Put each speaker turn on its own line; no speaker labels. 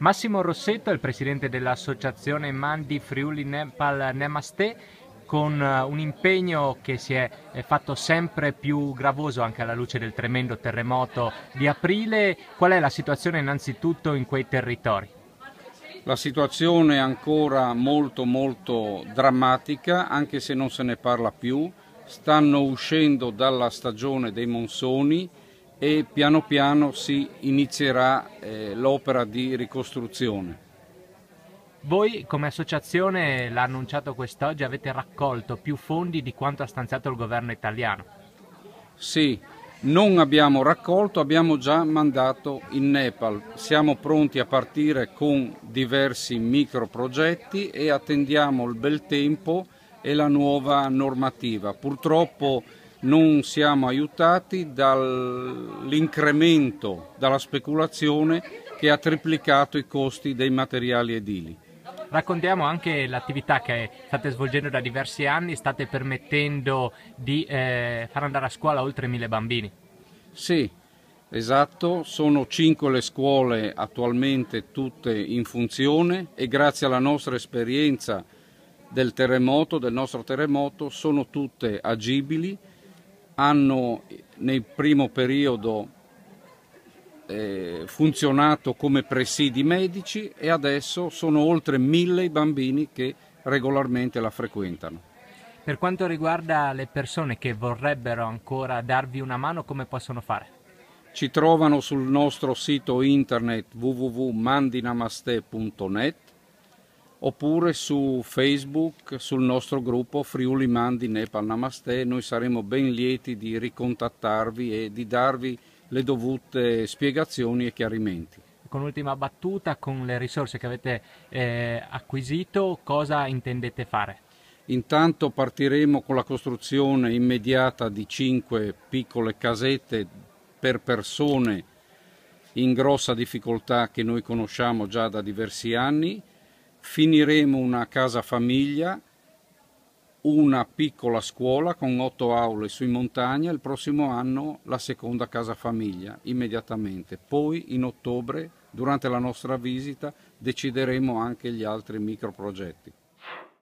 Massimo Rossetto è il presidente dell'associazione Mandi Friuli Nepal Namaste, con un impegno che si è fatto sempre più gravoso anche alla luce del tremendo terremoto di aprile. Qual è la situazione innanzitutto in quei territori?
La situazione è ancora molto drammatica, anche se non se ne parla più. Stanno uscendo dalla stagione dei monsoni e piano piano si inizierà l'opera di ricostruzione.
Voi come associazione, l'ha annunciato quest'oggi, avete raccolto più fondi di quanto ha stanziato il governo italiano.
Sì, non abbiamo raccolto, abbiamo già mandato in Nepal. Siamo pronti a partire con diversi microprogetti e attendiamo il bel tempo e la nuova normativa. Purtroppo non siamo aiutati dall'incremento, dalla speculazione che ha triplicato i costi dei materiali edili.
Raccontiamo anche l'attività che state svolgendo da diversi anni, state permettendo di far andare a scuola oltre 1000 bambini.
Sì, esatto, sono 5 le scuole attualmente tutte in funzione e grazie alla nostra esperienza del nostro terremoto, sono tutte agibili, hanno nel primo periodo funzionato come presidi medici e adesso sono oltre 1000 i bambini che regolarmente la frequentano.
Per quanto riguarda le persone che vorrebbero ancora darvi una mano, come possono fare?
Ci trovano sul nostro sito internet www.mandinamaste.net oppure su Facebook, sul nostro gruppo Friuli Mandi Nepal Namaste. Noi saremo ben lieti di ricontattarvi e di darvi le dovute spiegazioni e chiarimenti.
Con ultima battuta, con le risorse che avete acquisito, cosa intendete fare?
Intanto partiremo con la costruzione immediata di 5 piccole casette per persone in grossa difficoltà che noi conosciamo già da diversi anni. Finiremo una casa famiglia, una piccola scuola con 8 aule su in montagna, il prossimo anno la seconda casa famiglia immediatamente. Poi in ottobre, durante la nostra visita, decideremo anche gli altri microprogetti.